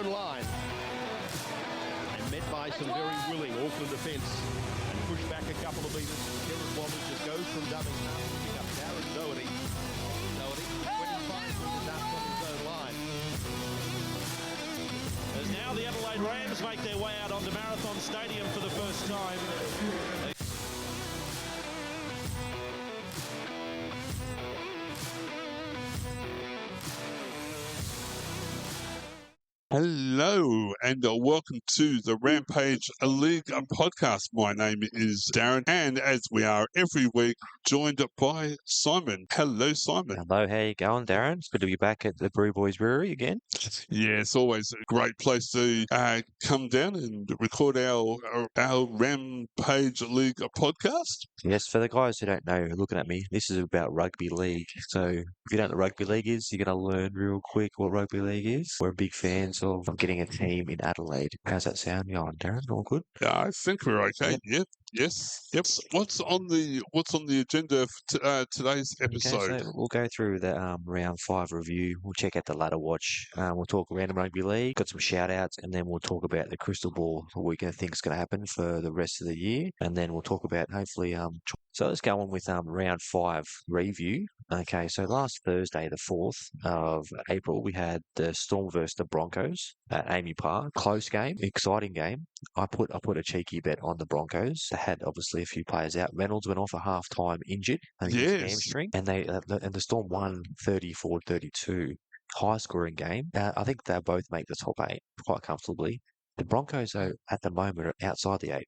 own line. And met by some very willing Auckland defence. And pushed back a couple of metres. Kieran Wallace just goes from dubbing half to pick up Darren Doherty. 25 metres out from his own line. As now the Adelaide Rams make their way out onto Marathon Stadium for the first time. Hello and welcome to the Rampage League podcast. My name is Darren, and as we are every week, joined by Simon. Hello, Simon. Hello, how you going, Darren? It's good to be back at the BrewBoys Brewery again. Yeah, it's always a great place to come down and record our Rampage League podcast. Yes, for the guys who don't know, looking at me, this is about rugby league. So if you don't know what rugby league is, you're going to learn real quick what rugby league is. We're big fans of getting a team in Adelaide. How's that sound going, Darren? All good? Yeah, I think we're okay. Yep. Yes. Yep. What's on the agenda for today's episode? Okay, so we'll go through the round 5 review. We'll check out the ladder watch. We'll talk random rugby league. Got some shout outs, and then we'll talk about the crystal ball. What we think is going to happen for the rest of the year, and then we'll talk about hopefully. So let's go on with round 5 review. Okay, so last Thursday, the 4th of April, we had the Storm versus the Broncos at Amy Park. Close game, exciting game. I put a cheeky bet on the Broncos. They had obviously a few players out. Reynolds went off at half time injured. I think his hamstring, and the Storm won 34-32. High scoring game. I think they both make the top 8 quite comfortably. The Broncos, though, at the moment are outside the 8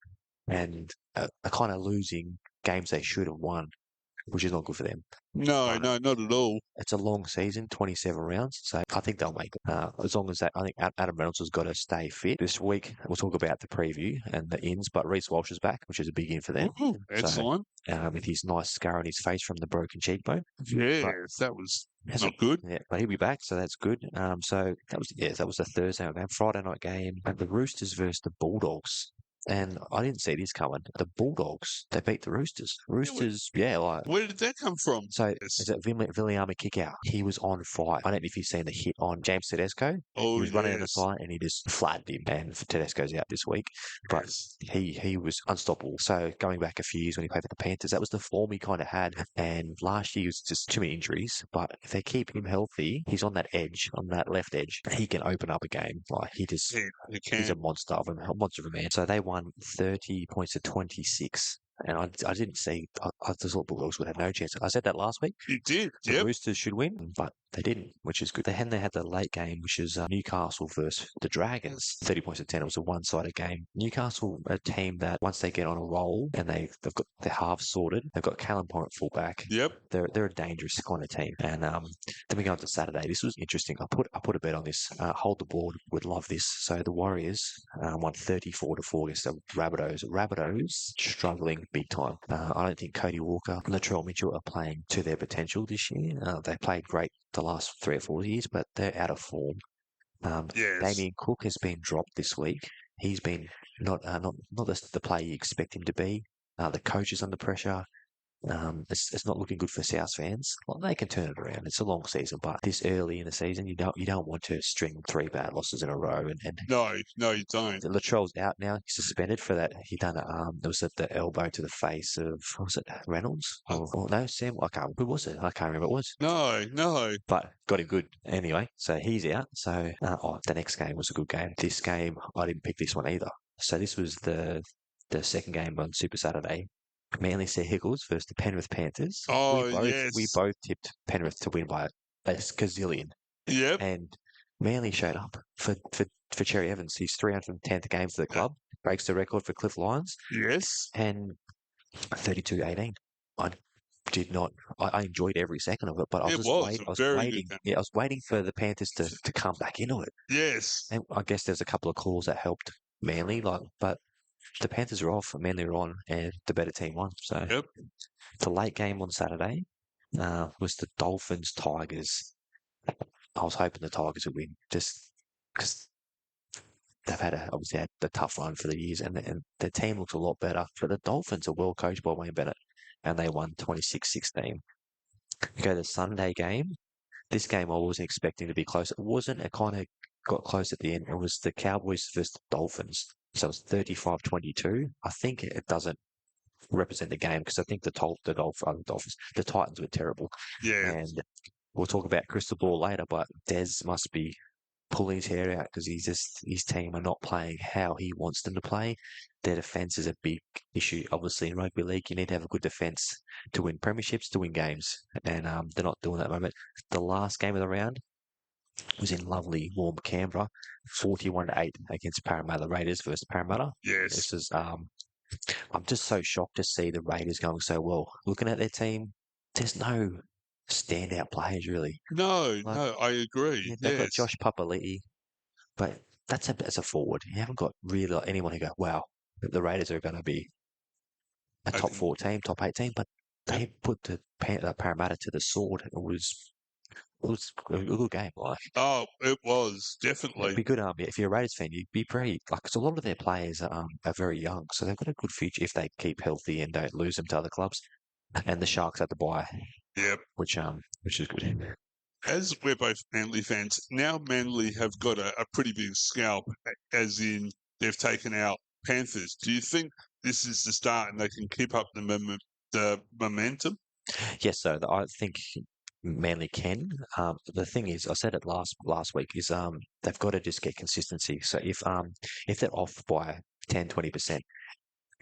and are kind of losing games they should have won, which is not good for them. No, not at all. It's a long season, 27 rounds, so I think they'll make it. As long as I think Adam Reynolds has got to stay fit. This week, we'll talk about the preview and the ins, but Reece Walsh is back, which is a big in for them. Excellent. So, with his nice scar on his face from the broken cheekbone. Yes, that was not good. Yeah, but he'll be back, so that's good. So that was the Thursday night game. Friday night game, the Roosters versus the Bulldogs. And I didn't see this coming. The Bulldogs, they beat the Roosters. Where did that come from? So, is it Viliama kick out? He was on fire. I don't know if you've seen the hit on James Tedesco. Oh, he was running on the side and he just flattened him. And Tedesco's out this week. But he was unstoppable. So, going back a few years when he played for the Panthers, that was the form he kind of had. And last year was just too many injuries. But if they keep him healthy, he's on that edge, on that left edge. He can open up a game. Like, he's a monster of a man. So, they won 30 points to 26. And I didn't see. I just thought Bulldogs would have no chance. I said that last week. You did. The Roosters should win, but they didn't, which is good. They had the late game, which is Newcastle versus the Dragons. 30 points to 10. It was a one-sided game. Newcastle, a team that once they get on a roll and they've got their halves sorted, they've got Callum Point at fullback. Yep. They're a dangerous kind of team. And then we go on to Saturday. This was interesting. I put a bet on this. Hold the board would love this. So the Warriors won 34-4 against the Rabbitohs. Rabbitohs struggling big time. I don't think Cody Walker, Latrell Mitchell are playing to their potential this year. They played great the last 3 or 4 years, but they're out of form. Damien Cook has been dropped this week. He's been not the player you expect him to be. The coach is under pressure. It's not looking good for South fans. Well, they can turn it around. It's a long season, but this early in the season, you don't want to string 3 bad losses in a row. And no, you don't. Latrell's out now. He's suspended for that. He done it was at the elbow to the face of, was it Reynolds? Or no, Sam. Who was it? I can't remember what it was. No. But got him good anyway. So he's out. So the next game was a good game. This game, I didn't pick this one either. So this was the second game on Super Saturday. Manly Sea Eagles versus the Penrith Panthers. We both tipped Penrith to win by a gazillion. Yep. And Manly showed up for Cherry Evans. He's 310th game for the club. Breaks the record for Cliff Lyons. Yes. And 32-18. I enjoyed every second of it, but I was waiting. Yeah, I was waiting for the Panthers to come back into it. Yes. And I guess there's a couple of calls that helped Manly, but the Panthers are off, Manly are on, and the better team won. So the late game on Saturday was the Dolphins-Tigers. I was hoping the Tigers would win, just because they've obviously had the tough run for the years, and their team looks a lot better. But the Dolphins are well coached by Wayne Bennett, and they won 26-16. Go to the Sunday game. This game I wasn't expecting to be close. It wasn't a kind of got close at the end. It was the Cowboys versus the Dolphins. So it was 35-22. I think it doesn't represent the game because I think the Dolphins, the Titans were terrible. Yeah, And we'll talk about crystal ball later, but Des must be pulling his hair out because his team are not playing how he wants them to play. Their defense is a big issue. Obviously, in rugby league, you need to have a good defense to win premierships, to win games, and they're not doing that at the moment. The last game of the round was in lovely, warm Canberra, 41-8 against Parramatta Raiders versus Parramatta. yes. This is I'm just so shocked to see the Raiders going so well. Looking at their team, there's no standout players really. No, Like, no, I agree. they've got Yes. Josh Papali'i, but that's a forward. You haven't got really anyone who go, wow, the Raiders are going to be a I top think- 4 team, top 8 team, but they put the Parramatta to the sword. It was a good game. Like, Oh, it was it'd definitely. be good. If you're a Raiders fan, you'd be pretty like. Cause a lot of their players are very young, so they've got a good future if they keep healthy and don't lose them to other clubs. And the Sharks had to buy, Yep. which is good. As we're both Manly fans, now Manly have got a pretty big scalp, as in they've taken out Panthers. Do you think this is the start and they can keep up the momentum? Yes, so I think Manly can. The thing is, I said it last week, is they've got to just get consistency. So if they're off by 10-20%,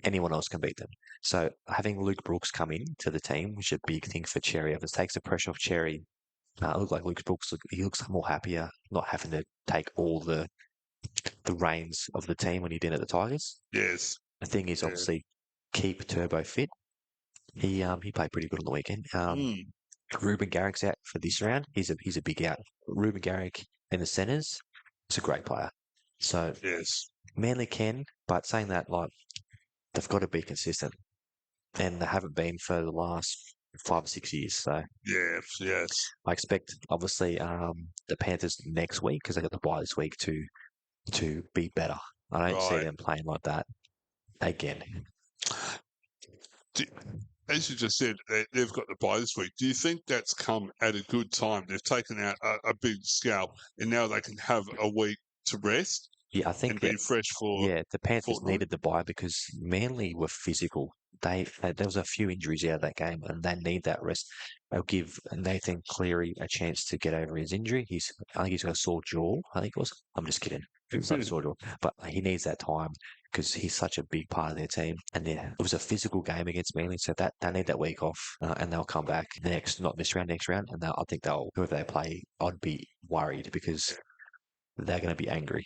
anyone else can beat them. So having Luke Brooks come in to the team, which is a big thing for Cherry, it takes the pressure off Cherry. It looks like Luke Brooks, he looks more happier, not having to take all the reins of the team when he did at the Tigers. Yes. The thing is, Yeah. obviously, keep Turbo fit. He played pretty good on the weekend. Ruben Garrick's out for this round. He's a big out. Ruben Garrick in the centres is a great player. So Yes. Manly can, but saying that, like, they've got to be consistent, and they haven't been for the last 5 or 6 years. So Yes. Yes. I expect, obviously, the Panthers next week because they got the bye this week to be better. I don't see Right. them playing like that again. As you just said, they've got the bye this week. Do you think that's come at a good time? They've taken out a big scalp, and now they can have a week to rest Yeah, I and think be fresh for. yeah, the Panthers fortnight? needed the bye because Manly were physical. There was a few injuries out of that game, and they need that rest. They'll give Nathan Cleary a chance to get over his injury. I think he's got a sore jaw. I think it was. I'm just kidding. It's not a sore jaw, but he needs that time because he's such a big part of their team. And yeah, it was a physical game against Manly, so that they need that week off, and they'll come back not this round, next round, and I think whoever they play, I'd be worried because they're going to be angry.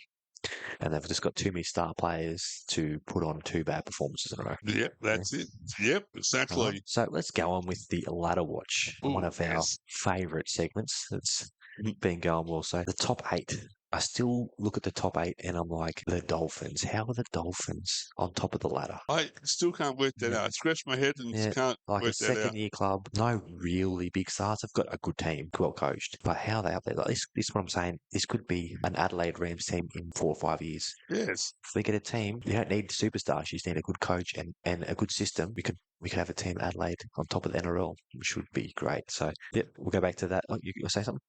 And they've just got too many star players to put on 2 bad performances in a row. Yep, that's it. Yep, All exactly. right, so let's go on with the ladder watch, one Ooh, of our yes. favourite segments that's Mhm. been going well. So the top 8. I still look at the top 8 and I'm like, the Dolphins. How are the Dolphins on top of the ladder? I still can't work that Yeah. out. I scratch my head and Yeah, can't like a work that out. second-year club, no really big stars. They've got a good team, well coached. But how are they up there? Like this is what I'm saying. This could be an Adelaide Rams team in 4 or 5 years. Yes. If we get a team, you don't need superstars. You just need a good coach and a good system. We could have a team at Adelaide on top of the NRL, which would be great. So yeah, we'll go back to that. Oh, you say something?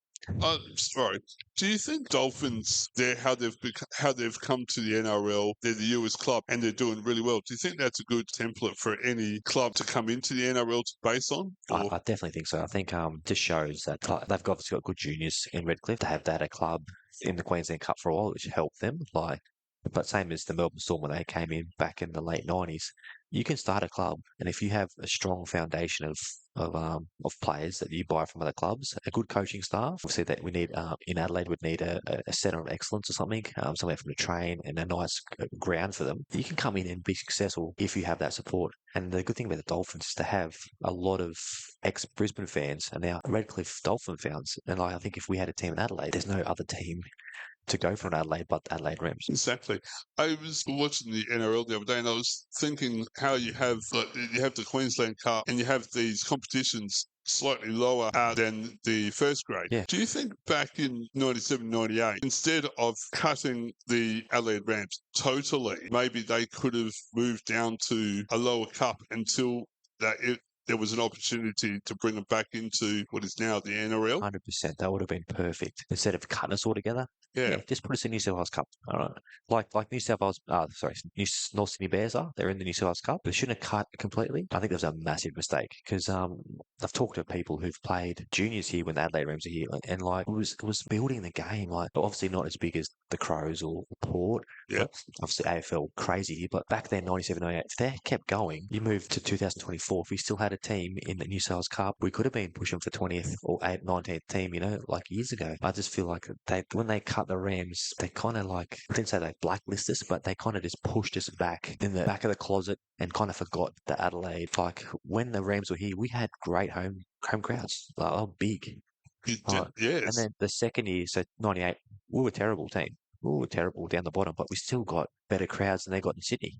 Sorry. Do you think Dolphins, how they've come to the NRL, they're the US club and they're doing really well? Do you think that's a good template for any club to come into the NRL to base on? I definitely think so. I think just shows that they've obviously got good juniors in Redcliffe. They have that a club in the Queensland Cup for a while, which helped them. But same as the Melbourne Storm when they came in back in the late 90s, you can start a club, and if you have a strong foundation of players that you buy from other clubs, a good coaching staff, obviously that we need in Adelaide would need a centre of excellence or something, somewhere from the train and a nice ground for them. You can come in and be successful if you have that support. And the good thing about the Dolphins is to have a lot of ex-Brisbane fans and now Redcliffe Dolphin fans. And I think if we had a team in Adelaide, there's no other team to go for an Adelaide but Adelaide Rams. Exactly. I was watching the NRL the other day and I was thinking how you have the Queensland Cup and you have these competitions slightly lower than the first grade. Yeah. Do you think back in 97, 98, instead of cutting the Adelaide Rams totally, maybe they could have moved down to a lower cup until there was an opportunity to bring them back into what is now the NRL. 100%. That would have been perfect. Instead of cutting us all together, Yeah. just put us in New South Wales Cup. All right. Like New South Wales, North Sydney Bears are. They're in the New South Wales Cup. They shouldn't have cut completely. I think that was a massive mistake because I've talked to people who've played juniors here when the Adelaide Rams are here, and like it was building the game. Like obviously not as big as the Crows or Port, Yeah. but obviously AFL crazy here. But back then, 97, 98, if they kept going, you moved to 2024. If we still had a team in the New South Wales Cup, we could have been pushing for 20th or 19th team, like years ago. I just feel like when they cut the Rams, they kind of like, I didn't say they blacklisted us, but they kind of just pushed us back in the back of the closet and kind of forgot the Adelaide. Like when the Rams were here, we had great home crowds. Like, they were big. And Yes. then the second year, so 98, we were a terrible team. We were terrible down the bottom, but we still got better crowds than they got in Sydney.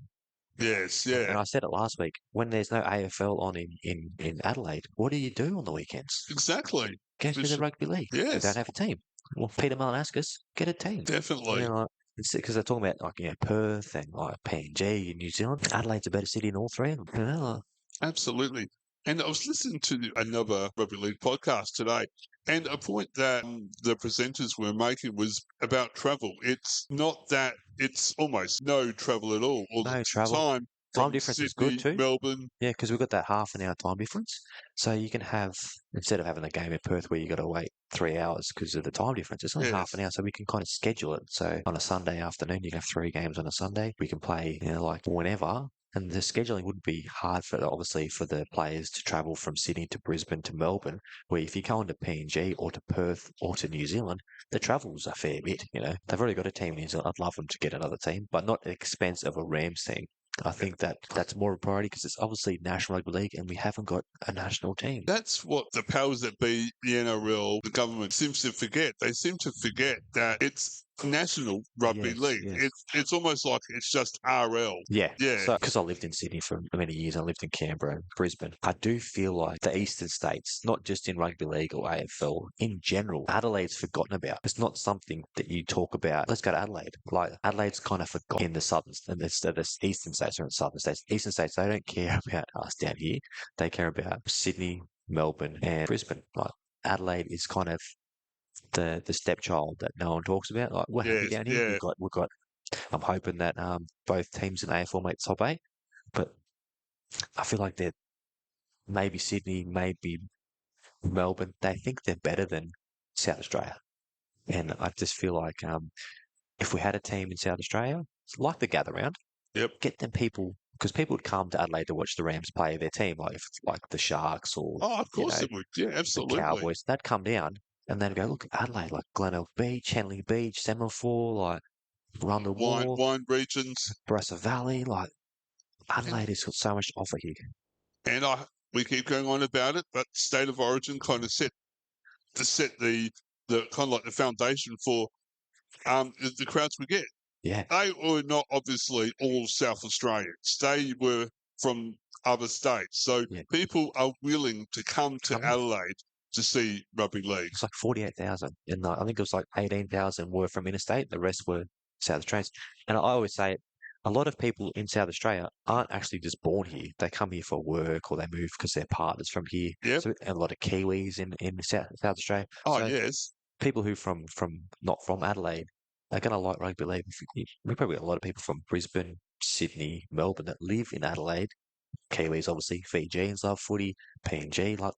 Yes. And Yeah. I said it last week, when there's no AFL on in Adelaide, what do you do on the weekends? Exactly. Go to the rugby league. They Yes. don't have a team. Well, Peter Malinascus, get a team. Definitely. Like, it's because they're talking about like Perth and like PNG in New Zealand. Adelaide's a better city than all three of them. Absolutely. And I was listening to another rugby league podcast today, and a point that the presenters were making was about travel. It's not that it's almost no travel at all the No travel. time Time from difference is Sydney, good too. Melbourne. Yeah, because we've got that half an hour time difference. So you can have, instead of having a game in Perth where you got to wait 3 hours because of the time difference, it's only half Yes. an hour. So we can kind of schedule it. So on a Sunday afternoon, you can have 3 games on a Sunday. We can play, like whenever. And the scheduling wouldn't be hard obviously, for the players to travel from Sydney to Brisbane to Melbourne, where if you go into PNG or to Perth or to New Zealand, the travel's a fair bit, They've already got a team in New Zealand. I'd love them to get another team, but not at the expense of a Rams team. I think that's more of a priority because it's obviously National Rugby League and we haven't got a national team. That's what the powers that be, the NRL, the government seems to forget. They seem to forget that it's National Rugby Yes, League. yes. It's almost like it's just RL. Yeah. Yeah. So, because I lived in Sydney for many years, I lived in Canberra and Brisbane. I do feel like the eastern states, not just in rugby league or AFL, in general, Adelaide's forgotten about. It's not something that you talk about. Let's go to Adelaide. Like Adelaide's kind of forgotten in the southern, and the eastern states or in southern states. Eastern states, they don't care about us down here. They care about Sydney, Melbourne, and Brisbane. Like Adelaide is kind of the stepchild that no one talks about. Like we're happy Yes. down here. Yeah. We've got. I'm hoping that both teams in AFL make top 8, but I feel like they're maybe Sydney, maybe Melbourne. They think they're better than South Australia, and I just feel like if we had a team in South Australia, like the gather round, Yep. get them people. Because people would come to Adelaide to watch the Rams play their team, like if it's like the Sharks or Oh, of course it would. Yeah, the absolutely. Cowboys. They'd come down and they'd go, look, Adelaide, like Glenelg Beach, Henley Beach, Semaphore, like Rundle Wine regions. Barossa Valley, like And, Adelaide has got so much to offer here. and we keep going on about it, but State of Origin kind of set the kind of like the foundation for the crowds we get. Yeah, They were not obviously all South Australians. They were from other states. So yeah. people are willing to come to Come in. Adelaide to see rugby league. It's like 48,000. And I think it was like 18,000 were from interstate. The rest were South Australians. And I always say it, a lot of people in South Australia aren't actually just born here. They come here for work or they move because their partner's from here. Yep. So and a lot of Kiwis in South Australia. Oh, So yes. people who from not from Adelaide are going to like rugby league. We probably got a lot of people from Brisbane, Sydney, Melbourne that live in Adelaide. Kiwis, obviously, Fijians love footy, PNG, like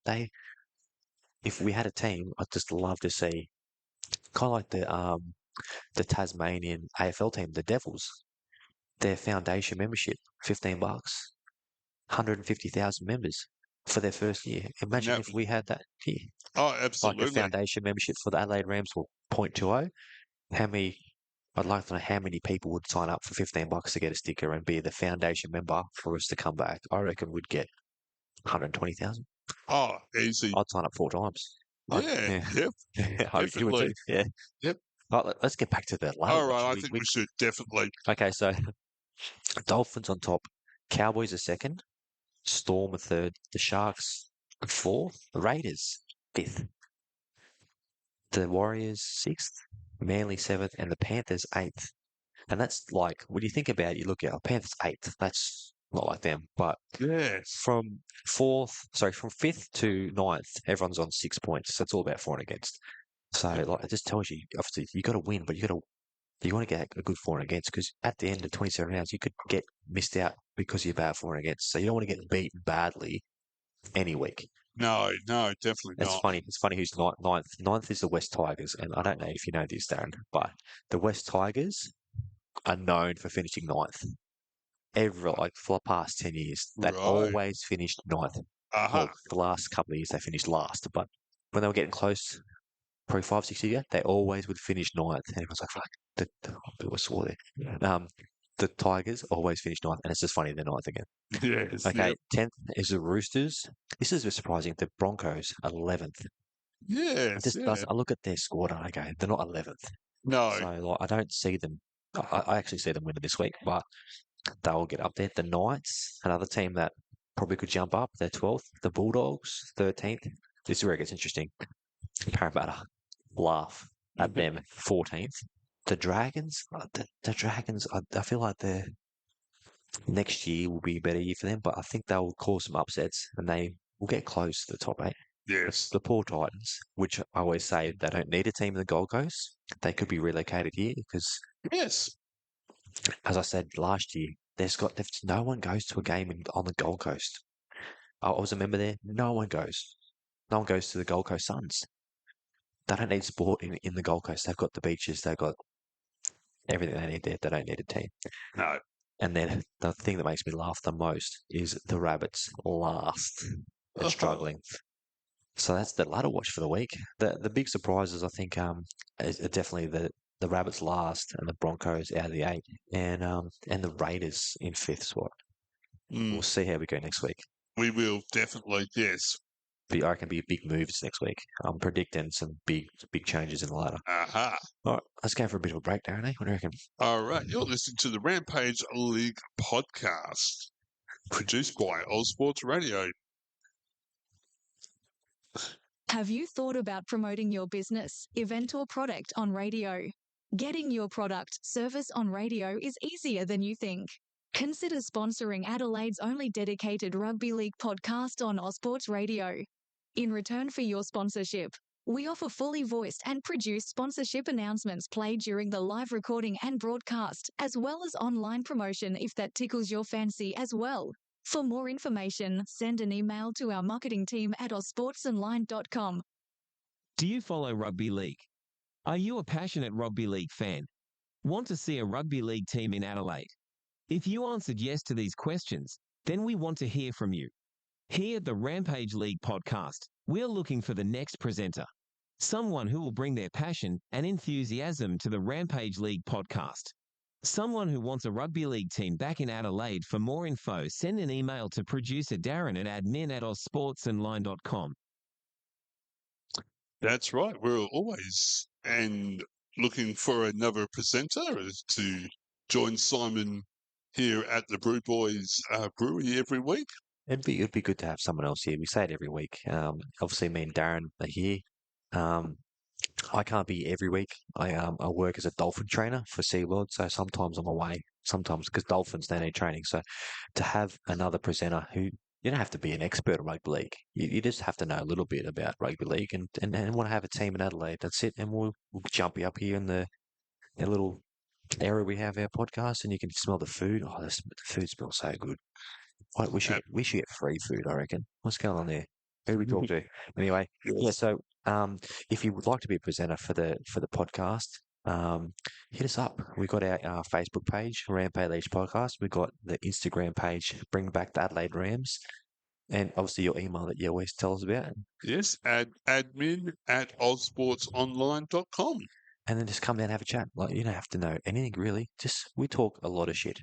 if we had a team, I'd just love to see kind of like the Tasmanian AFL team, the Devils, their foundation membership, $15, 150,000 members for their first year. Imagine that- if we had that here, Oh, like a absolutely. foundation membership for the Adelaide Rams or 0.20. How many? I'd like to know how many people would sign up for $15 to get a sticker and be the foundation member for us to come back. I reckon we'd get 120,000. Oh, easy. I'd sign up 4 times. Yeah. Yep. I hope you would too. Definitely. Yeah. Yep. Right, let's get back to the ladder All watch. right. I think we should definitely. Okay, so Dolphins on top, Cowboys are second, Storm are third, the Sharks are fourth, the Raiders fifth, the Warriors sixth, Manly seventh, and the Panthers eighth. And that's like when you think about it, you look at Panthers eighth. That's not like them. But Yes. from from 5th to 9th, everyone's on 6 points. So it's all about for and against. So like, it just tells you, obviously, you got to win, but you want to get a good for and against because at the end of 27 rounds, you could get missed out because you're bad for and against. So you don't want to get beaten badly any week. No, definitely It's not. funny. It's funny who's ninth. Ninth is the West Tigers, and I don't know if you know this, Darren, but the West Tigers are known for finishing ninth. Like for the past 10 years, they've Right. always finished ninth. Aha. Well, the last couple of years they finished last, but when they were getting close, probably 5, 6 years ago, they always would finish ninth. And everyone's like, fuck, people swore there. The Tigers always finish ninth, and it's just funny they're ninth again. Yes. Okay, Yep. 10th is the Roosters. This is a bit surprising. The Broncos, 11th. Yes. Yeah. I look at their squad and I go, they're not 11th. No. So like, I don't see them. I actually see them winning this week, but they'll get up there. The Knights, another team that probably could jump up. They're 12th. The Bulldogs, 13th. This is where it gets interesting. Parramatta, laugh at them, 14th. The Dragons, the Dragons, I feel like next year will be a better year for them, but I think they'll cause some upsets and they will get close to the top 8. Yes. The poor Titans, which I always say they don't need a team in the Gold Coast. They could be relocated here because, Yes. as I said last year, no one goes to a game on the Gold Coast. I was a member there. No one goes. No one goes to the Gold Coast Suns. They don't need sport in the Gold Coast. They've got the beaches. They've got everything they need there. They don't need a team. No. And then the thing that makes me laugh the most is the Rabbits last and struggling. So that's the ladder watch for the week. The big surprises, I think, is definitely the Rabbits last and the Broncos out of the 8, and the Raiders in 5th spot. We'll see how we go next week. We will definitely. Yes. I reckon be big moves next week. I'm predicting some big changes in the ladder. Aha. All right, let's go for a bit of a break, Darren. What do you reckon? All right. You're listening to the Rampage League podcast, produced by Oz Sports Radio. Have you thought about promoting your business, event, or product on radio? Getting your product, service on radio is easier than you think. Consider sponsoring Adelaide's only dedicated rugby league podcast on Oz Sports Radio. In return for your sponsorship, we offer fully voiced and produced sponsorship announcements played during the live recording and broadcast, as well as online promotion if that tickles your fancy as well. For more information, send an email to our marketing team at ozsportsonline.com. Do you follow rugby league? Are you a passionate rugby league fan? Want to see a rugby league team in Adelaide? If you answered yes to these questions, then we want to hear from you. Here at the Rampage League podcast, we're looking for the next presenter, someone who will bring their passion and enthusiasm to the Rampage League podcast. Someone who wants a rugby league team back in Adelaide. For more info, send an email to producer Darren at admin@ozsportsonline.com. That's right. We're always looking for another presenter to join Simon here at the BrewBoys Brewery every week. It'd be good to have someone else here. We say it every week. Obviously, me and Darren are here. I can't be every week. I work as a dolphin trainer for SeaWorld, so sometimes I'm away. Sometimes because dolphins they need training. So to have another presenter who you don't have to be an expert on rugby league. You just have to know a little bit about rugby league and want to have a team in Adelaide. That's it. And we'll jump you up here in the little area we have our podcast, and you can smell the food. Oh, the food smells so good. We should get free food, I reckon. What's going on there? Who do we talk to? Anyway, yeah. So, if you would like to be a presenter for the podcast, hit us up. We've got our Facebook page, Rampage League Podcast. We've got the Instagram page, Bring Back the Adelaide Rams, and obviously your email that you always tell us about. Yes, admin@ozsportsonline.com. And then just come down and have a chat. Like you don't have to know anything really. Just we talk a lot of shit,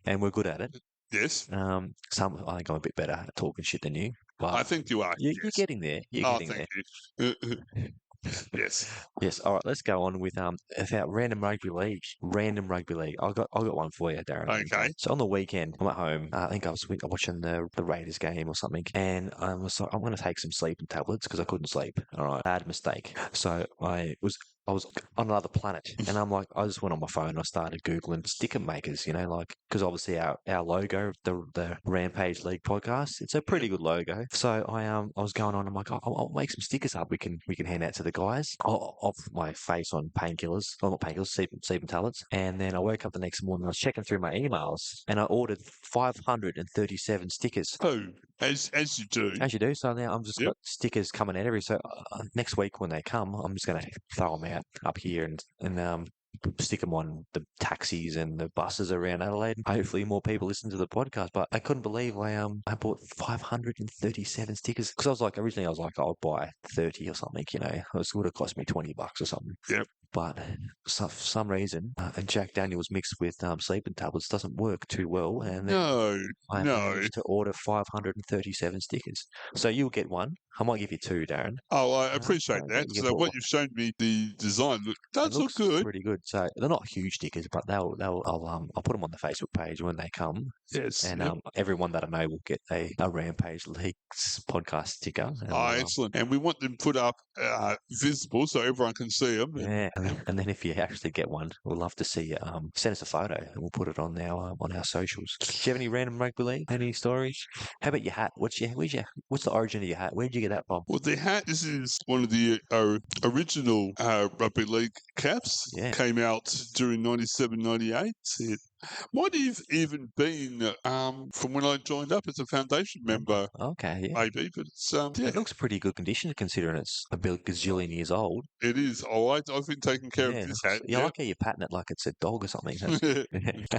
and we're good at it. Yes. I think I'm a bit better at talking shit than you. But I think you are. You're getting there. Thank you. Yes. Yes. All right. Let's go on with about random rugby league. Random rugby league. I got one for you, Darren. Okay. So on the weekend, I'm at home. I think I was watching the Raiders game or something, and I'm going to take some sleeping tablets because I couldn't sleep. All right. Bad mistake. So I was I was on another planet, and I'm like, I just went on my phone and I started Googling sticker makers, because obviously our logo, the Rampage League podcast, it's a pretty good logo. So I was going on, I'm like, I'll make some stickers up we can hand out to the guys of my face on painkillers, not painkillers, sebum tablets. And then I woke up the next morning, I was checking through my emails, and I ordered 537 stickers. Oh, as you do. As you do. So now I'm just Yep. got stickers coming out every. So next week when they come, I'm just going to throw them out up here and stick them on the taxis and the buses around Adelaide. Hopefully more people listen to the podcast. But I couldn't believe I bought 537 stickers because originally I was like, I'll buy 30 or something. It would have cost me $20 or something. Yep. But for some reason, Jack Daniels mixed with sleeping tablets doesn't work too well, and I managed to order 537 stickers. So you'll get one. I might give you two, Darren. Oh, I appreciate that. you So bought what you've shown me, the design does look good. Pretty good. So they're not huge stickers, but I'll put them on the Facebook page when they come. Yes. And everyone that I know will get a Rampage Leagues podcast sticker. Excellent. And we want them put up visible so everyone can see them. Yeah, and then if you actually get one, we'll love to see you. Send us a photo, and we'll put it on our socials. Do you have any random rugby league? Any stories? How about your hat? What's the origin of your hat? Where did you get that from? Well, the hat, this is one of the original rugby league caps. Yeah. Came out during 97, 98. It might have even been from when I joined up as a foundation member. Okay, yeah. Maybe, but it's It looks pretty good condition considering it's a gazillion years old. It is. Oh, I've been taking care of this hat. Yeah, I like how you pattern it like it's a dog or something.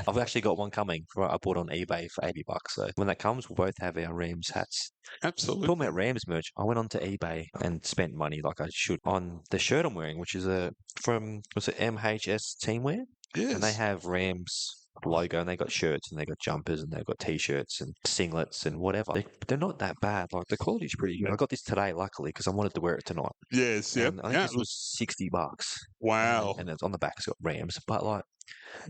I've actually got one coming. I bought on eBay for $80. So when that comes, we'll both have our Rams hats. Absolutely. Talking about Rams merch, I went onto eBay and spent money like I should on the shirt I'm wearing, which is from MHS Teamwear. Yes. And they have Rams logo, and they got shirts, and they got jumpers, and they've got t-shirts and singlets and whatever. They're not that bad. Like the quality's pretty good. I got this today, luckily, because I wanted to wear it tonight. Yes, yep. And I think this was $60. Wow. And it's on the back. It's got Rams, but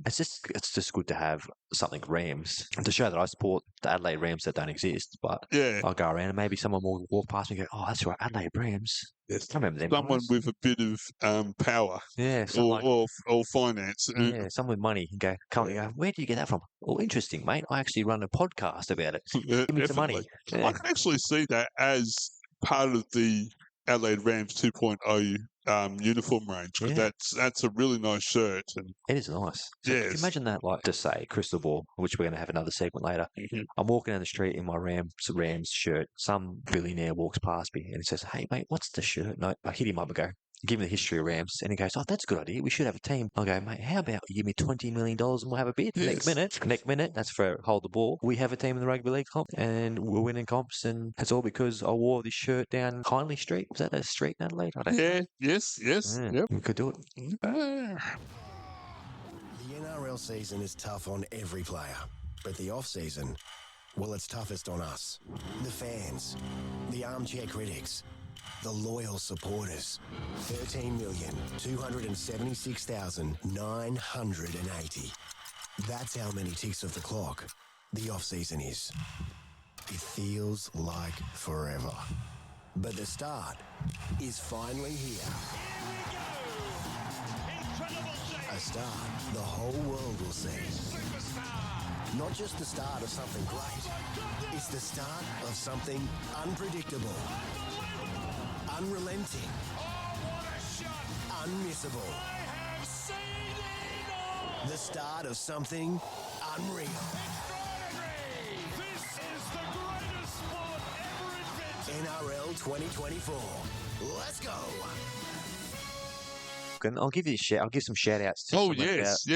it's just good to have something Rams to show that I support the Adelaide Rams that don't exist. But yeah, I'll go around and maybe someone will walk past me and go, "Oh, that's right, Adelaide Rams." Yes. I remember them. Someone guys. with a bit of power. Yeah, or finance. Yeah, someone with money. You go, come and go, where do you get that from? Well, interesting, mate. I actually run a podcast about it. Give me some money. Yeah. I can actually see that as part of the Adelaide Rams 2.0 uniform range, because that's a really nice shirt. And it is nice. So yes. Can you imagine that, like, to say, crystal ball, which we're going to have another segment later. Mm-hmm. I'm walking down the street in my Rams shirt. Some billionaire walks past me and he says, "Hey, mate, what's the shirt?" No, I hit him up and go, give him the history of Rams, and he goes, "Oh, that's a good idea. We should have a team." I go, "Mate, how about you give me $20 million and we'll have a bid?" Yes. Next minute, that's for hold the ball. We have a team in the rugby league comp, and we're winning comps, and it's all because I wore this shirt down Kindley Street. Was that a street in Adelaide? I don't know. Yes. Yep. We could do it. The NRL season is tough on every player, but the off-season, well, it's toughest on us. The fans, the armchair critics, the loyal supporters. 13,276,980. That's how many ticks of the clock the off-season is. It feels like forever. But the start is finally here. A start the whole world will see. Not just the start of something great, it's the start of something unpredictable, unrelenting, unmissable. The start of something unreal. This is the greatest sport ever invented. NRL 2024. Let's go. And I'll give some shout outs to Oh, yes.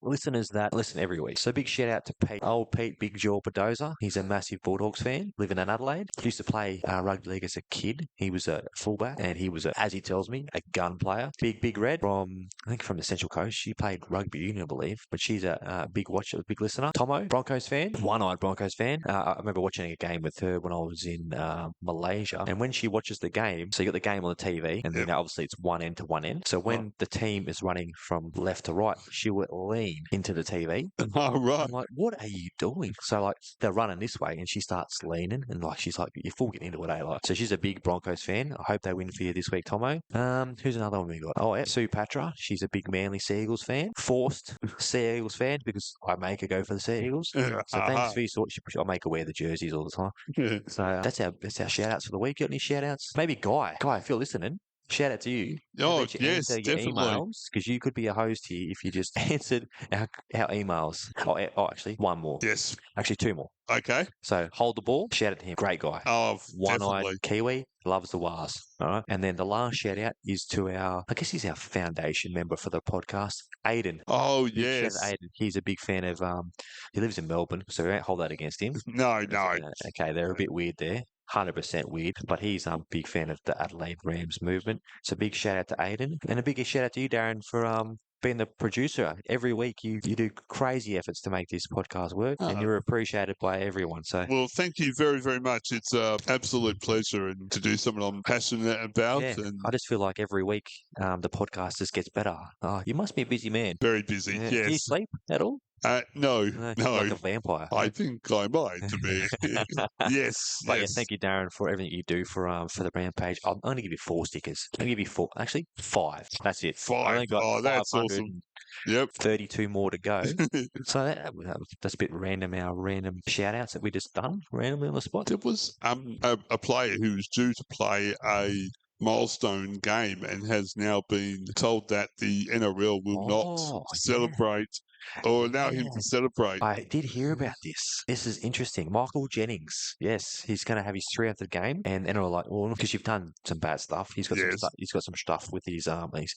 listeners that listen every week. So big shout out to Pete, old Pete Big Jaw Bedoza. He's a massive Bulldogs fan, living in Adelaide. Used to play rugby league as a kid. He was a fullback, and he was, as he tells me, a gun player. Big Red from the Central Coast. She played rugby union, I believe, but she's a big watcher, big listener. Tomo, Broncos fan, one-eyed Broncos fan. I remember watching a game with her when I was in Malaysia, and when she watches the game, so you got the game on the TV, and then obviously it's one end to one end. So when the team is running from left to right, she would lean into the TV. Oh, right. I'm like, what are you doing? So like they're running this way and she starts leaning and like she's like, you're full getting into it, eh? Like, so she's a big Broncos fan. I hope they win for you this week, Tomo. Who's another one we got? Oh yeah, Sue Patra. She's a big Manly Sea Eagles fan. Forced Sea Eagles fan because I make her go for the Sea Eagles. So thanks for your support. I make her wear the jerseys all the time. So that's our shout outs for the week. Got any shout outs? Maybe Guy, if you're listening. Shout out to you. Oh, Let you yes, answer your definitely. emails because you could be a host here if you just answered our emails. Oh, actually, one more. Yes. Actually, two more. Okay. So hold the ball. Shout out to him. Great guy. Oh, One-eyed definitely. Kiwi. Loves the Wars. All right. And then the last shout out is to I guess he's our foundation member for the podcast, Aiden. Oh, Big shout yes. out to Aiden. He's a big fan of, he lives in Melbourne, so we won't hold that against him. No. Okay, they're a bit weird there. 100% weird, but he's a big fan of the Adelaide Rams movement. So big shout out to Aiden, and a big shout out to you, Darren, for being the producer. Every week you do crazy efforts to make this podcast work, and you're appreciated by everyone. So Well, thank you very, very much. It's an absolute pleasure and to do something I'm passionate about. yeah, And I just feel like every week the podcast just gets better. You must be a busy man. very busy. Do you Yes. sleep at all? No. Like a vampire. I think I might to be. Yes. But yeah, Yes. thank you, Darren, for everything you do for the Rampage. I'm going to give you 4 stickers. I'm going to give you 4, actually 5. That's it. I 5. only got Oh, that's awesome. Yep. 32 more to go. So that's a bit random. Our random shout outs that we just done randomly on the spot. There was a player who was due to play a milestone game and has now been told that the NRL will not celebrate or allow him to celebrate. I did hear about this. This is interesting. Michael Jennings. Yes, he's going to have his 300th game, and NRL like, well, because you've done some bad stuff. He's got some stuff. He's got some stuff with his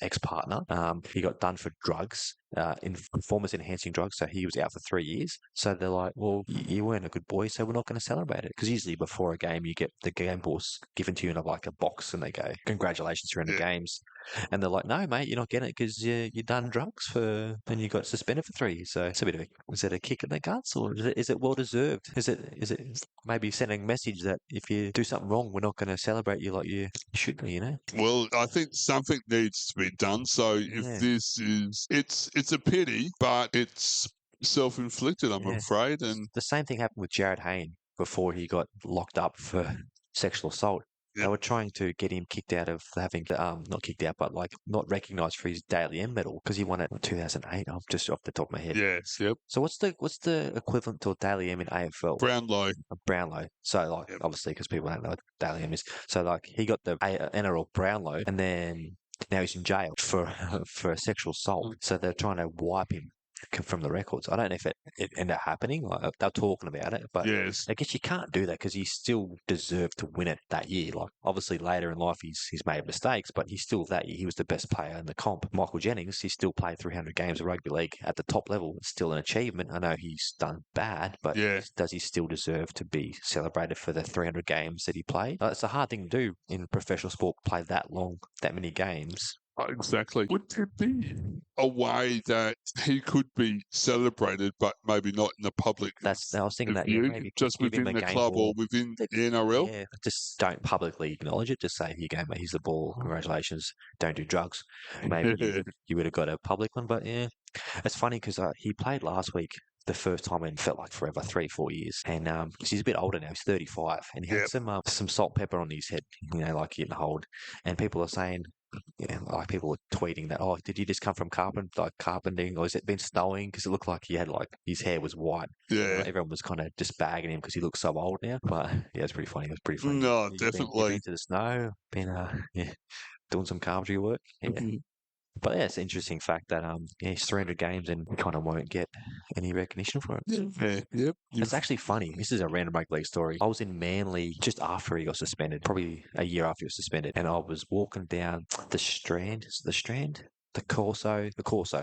ex partner. He got done for drugs. In performance enhancing drugs, so he was out for 3 years. So they're like, well, you weren't a good boy, so we're not going to celebrate it. Because usually before a game, you get the game balls given to you in like a box, and they go, congratulations, you're in the games. And they're like, no, mate, you're not getting it because you done drugs and you got suspended for 3 years. So it's a bit of is it a kick in the guts, or is it well deserved? Is it maybe sending a message that if you do something wrong, we're not going to celebrate you like you should be, you know? Well, I think something needs to be done. So if this is, it's a pity, but it's self-inflicted, I'm afraid. And the same thing happened with Jared Hayne before he got locked up for sexual assault. They were trying to get him kicked out of having not kicked out, but like not recognised for his Daily M medal because he won it in 2008. I'm just off the top of my head. Yes, yep. So what's the equivalent to a Daily M in AFL? Brownlow. A Brownlow. So like obviously because people don't know what Daily M is. So like he got the NRL Brownlow, and then now he's in jail for sexual assault. So they're trying to wipe him from the records. I don't know if it ended up happening. Like, they're talking about it, but I guess you can't do that because he still deserved to win it that year. Like obviously later in life he's made mistakes, but he's still that year he was the best player in the comp. Michael Jennings, he still played 300 games of rugby league at the top level. It's still an achievement. I know he's done bad, but does he still deserve to be celebrated for the 300 games that he played? It's a hard thing to do in professional sport, play that long, that many games. Exactly. Would there be a way that he could be celebrated, but maybe not in the public? I was thinking that maybe just within the club or within the NRL. Yeah, just don't publicly acknowledge it. Just say, "Here you go, mate. Here's the ball. Congratulations. Don't do drugs." Maybe you would have got a public one, but yeah, it's funny because he played last week. The first time in felt like forever, 3-4 years, and because he's a bit older now, he's 35, and he had some salt pepper on his head, like getting hold, and people are saying. Yeah, like people were tweeting that. Oh, did you just come from carpenting, or has it been snowing? Because it looked like he had his hair was white. Yeah, everyone was kind of just bagging him because he looks so old now. But yeah, it's pretty funny. It was pretty funny. No, definitely. Been to the snow, been doing some carpentry work. Yeah. But yeah, it's an interesting fact that he's 300 games and kind of won't get any recognition for it. Yep. It's actually funny. This is a random rugby league story. I was in Manly just after he got suspended, probably a year after he was suspended, and I was walking down the Strand. The Corso, I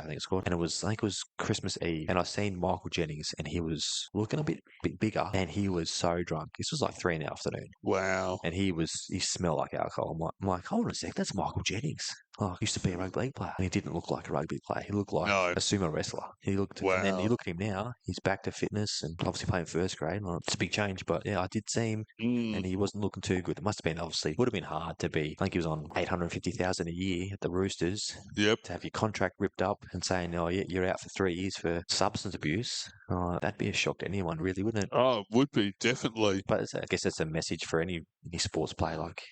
think it's called. And I think it was Christmas Eve. And I seen Michael Jennings and he was looking a bit bigger and he was so drunk. This was like 3 in the afternoon. Wow. And he smelled like alcohol. I'm like, hold on a sec, that's Michael Jennings. he used to be a rugby league player. And he didn't look like a rugby player. He looked like No. a sumo wrestler. And then you Wow. look at him now, he's back to fitness and obviously playing first grade. Well, it's a big change, but yeah, I did see him and he wasn't looking too good. It must have been, obviously, would have been hard to be. I think he was on 850,000 a year at the Roosters. Yep. To have your contract ripped up and saying, oh, yeah, you're out for 3 years for substance abuse, that'd be a shock to anyone, really, wouldn't it? Oh, it would be, definitely. But I guess that's a message for any sports player. Like,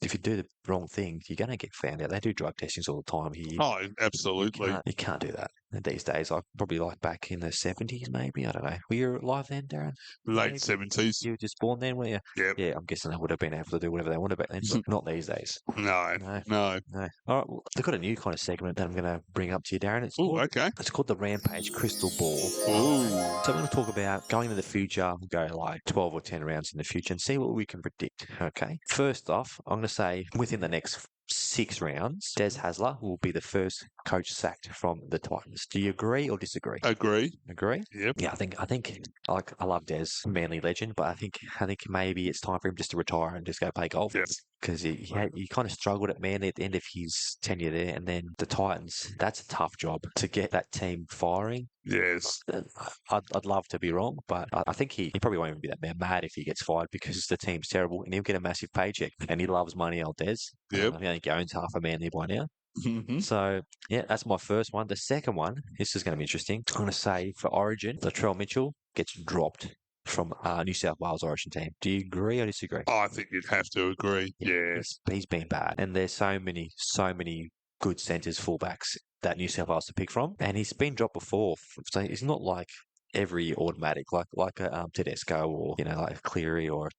if you do the wrong thing, you're going to get found out. They do drug testings all the time here. Oh, absolutely. You can't do that these days. Probably like back in the 70s, maybe. I don't know. Were you alive then, Darren? Late 70s. You were just born then, were you? Yep. Yeah, I'm guessing they would have been able to do whatever they wanted back then, but not these days. No. All right, well, they've got a new kind of segment that I'm going to bring up to you, Darren. It's called the Rampage Crystal Ball. Ooh. So I'm going to talk about going into the future. We'll go like 12 or 10 rounds in the future and see what we can predict. Okay. First off, I'm going to say within the next 6 rounds, Des Hasler will be the first coach sacked from the Titans. Do you agree or disagree? Agree. Yep. Yeah, I think like I love Des, Manly legend, but I think maybe it's time for him just to retire and just go play golf. Yes. Because he kind of struggled at Manly at the end of his tenure there, and then the Titans. That's a tough job to get that team firing. Yes. I'd love to be wrong, but I think he probably won't even be that mad if he gets fired because the team's terrible and he'll get a massive paycheck. And he loves money, old Des. Yep. I think he owns half a Manly by now. Mm-hmm. So, yeah, that's my first one. The second one, this is going to be interesting. I'm going to say for Origin, Latrell Mitchell gets dropped from New South Wales Origin team. Do you agree or disagree? I think you'd have to agree. Yes. He's been bad. And there's so many good centres, fullbacks that New South Wales to pick from. And he's been dropped before. So it's not like every automatic, like a Tedesco or, like Cleary or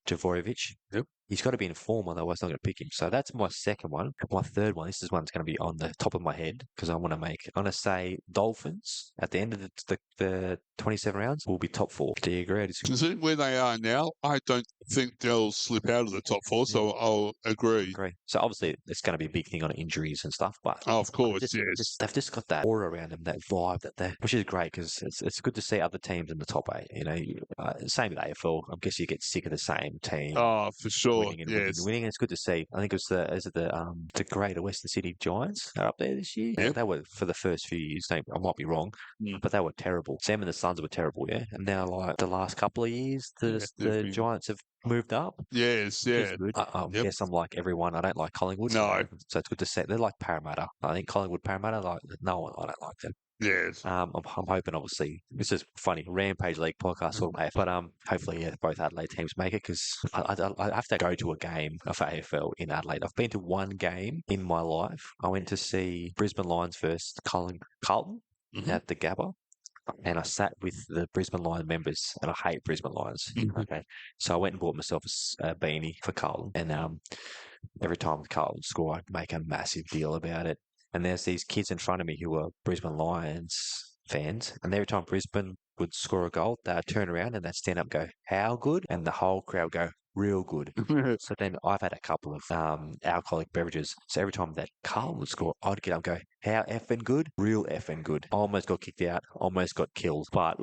Dvojevic. Yep. He's got to be in form, otherwise I'm going to pick him. So that's my second one. My third one, this is one's going to be on the top of my head because I'm going to say Dolphins at the end of the 27 rounds will be top 4. Do you agree or disagree? Considering where they are now, I don't think they'll slip out of the top 4, so I'll agree. So obviously it's going to be a big thing on injuries and stuff, but of course, yes. They've just got that aura around them, that vibe which is great because it's good to see other teams in the top 8. Same with AFL. I guess you get sick of the same team. Oh, for sure. Winning. It's good to see. I think it was the Greater Western Sydney Giants are up there this year. Yep. They were for the first few years. I might be wrong, but they were terrible. Sam and the Suns were terrible, yeah. And now, like the last couple of years, the Giants have moved up. Yes, yeah. I guess I'm like everyone. I don't like Collingwood. No. So it's good to see. They're like Parramatta. I think Collingwood, Parramatta, I don't like them. Yes. I'm hoping, obviously, this is funny, Rampage League podcast all day, but hopefully both Adelaide teams make it because I have to go to a game of AFL in Adelaide. I've been to one game in my life. I went to see Brisbane Lions versus Carlton at the Gabba. And I sat with the Brisbane Lions members, and I hate Brisbane Lions. Okay, so I went and bought myself a beanie for Carlton, and every time Carlton score, I'd make a massive deal about it. And there's these kids in front of me who are Brisbane Lions fans, and every time Brisbane would score a goal, they'd turn around and they'd stand up and go, "How good?" And the whole crowd go, "Real good." So then I've had a couple of alcoholic beverages. So every time that Carl would score, I'd get up and go, "How effing good?" Real effing good. I almost got kicked out, almost got killed, but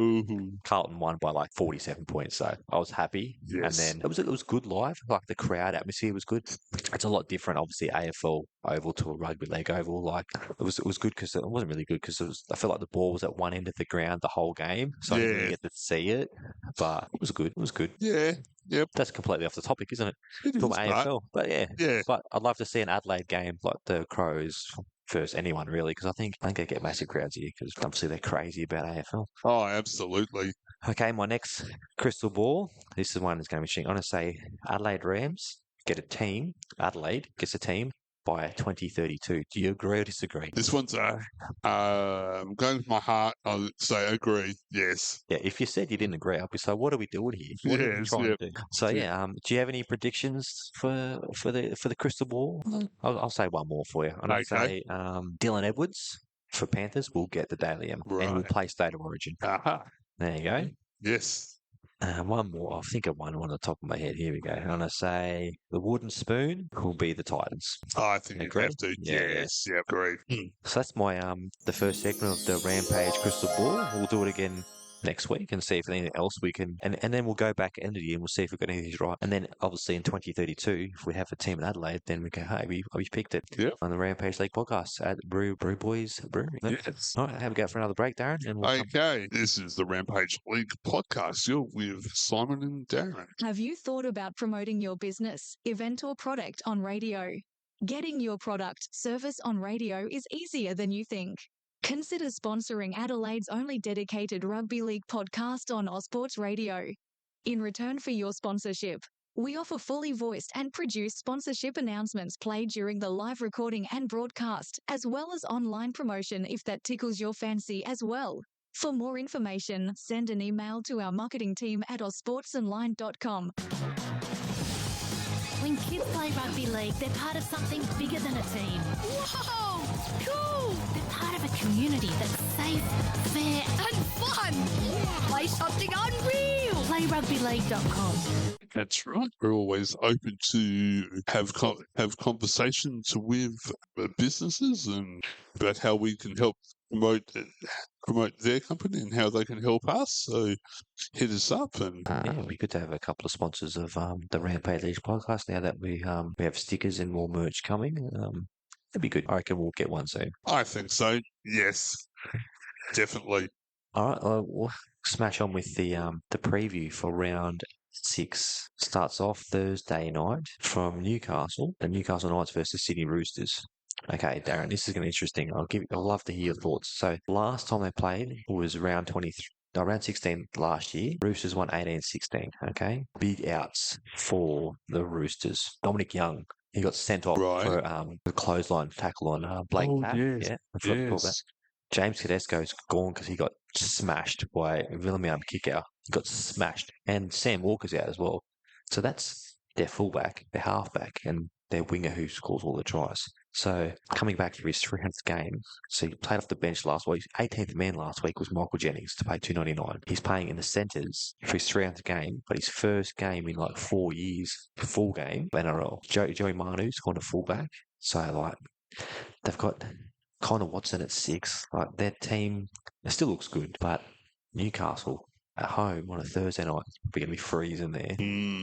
Carlton won by like 47 points. So I was happy. Yes. And then it was good live. Like the crowd atmosphere was good. It's a lot different, obviously, AFL oval to a rugby league oval. Like it was good because it wasn't really good because I felt like the ball was at one end of the ground the whole game. So I didn't really get to see it, but it was good. It was good. Yeah. Yep. That's completely off the topic, isn't it? It is, AFL. But yeah. But I'd love to see an Adelaide game like the Crows versus anyone really, because I think they get massive crowds here because obviously they're crazy about AFL. Oh, absolutely. Okay, my next crystal ball. This is one that's going to be interesting. I'm going to say Adelaide Rams get a team. Adelaide gets a team by 2032. Do you agree or disagree? This one's going with my heart. I'll say agree. Yes. Yeah. If you said you didn't agree, I'll be so. What are we doing here? What are we trying to do? So do you have any predictions for the crystal ball? I'll say one more for you. I'm going to say Dylan Edwards for Panthers will get the Daily M and will play State of Origin. There you go. Yes. One more. I'll think of one on the top of my head. Here we go. I'm going to say the Wooden Spoon will be the Titans. I think you have to. Yes. Yep. Great. So that's my the first segment of the Rampage Crystal Ball. We'll do it again next week and see if anything else we can, and then we'll go back at the end of the year and we'll see if we've got anything right. And then obviously in 2032, if we have a team in Adelaide, then we go, hey, we picked it on the Rampage League podcast at BrewBoys Brewery. Yes. All right, have a go for another break, Darren. And we'll Okay, this is the Rampage League podcast. You're with Simon and Darren. Have you thought about promoting your business, event, or product on radio? Getting your product, service on radio is easier than you think. Consider sponsoring Adelaide's only dedicated rugby league podcast on Ausports Radio. In return for your sponsorship, we offer fully voiced and produced sponsorship announcements played during the live recording and broadcast, as well as online promotion if that tickles your fancy as well. For more information, send an email to our marketing team at ausportsonline.com. When kids play rugby league, they're part of something bigger than a team. Whoa! Cool! They're part of a community that's safe, fair, And fun! Play something unreal! PlayRugbyLeague.com. That's right. We're always open to have conversations with businesses and about how we can help promote their company and how they can help us. So hit us up and it'd be good to have a couple of sponsors of the Rampage League podcast now that we have stickers and more merch coming. That'd be good. I reckon we'll get one soon. I think so. Yes, definitely. All right, we'll smash on with the preview for round 6. Starts off Thursday night from Newcastle. The Newcastle Knights versus Sydney Roosters. Okay, Darren, this is going to be interesting. I'd love to hear your thoughts. So last time they played was round 16 last year. Roosters won 18-16. Okay, big outs for the Roosters. Dominic Young, he got sent off for a clothesline tackle on Blake Tapp. Yes. Yeah, I forgot to talk about. James Tedesco's gone because he got smashed by William kick out. He got smashed, and Sam Walker's out as well. So that's their fullback, their halfback, and their winger who scores all the tries. So coming back for his 300th game, so he played off the bench last week. 18th man last week was Michael Jennings to pay $2.99. He's playing in the centres for his 300th game, but his first game in like 4 years, full game, NRL. Joey Manu's gone to fullback. So like they've got Connor Watson at 6. Like their team, it still looks good, but Newcastle at home on a Thursday night, we're going to be freezing there.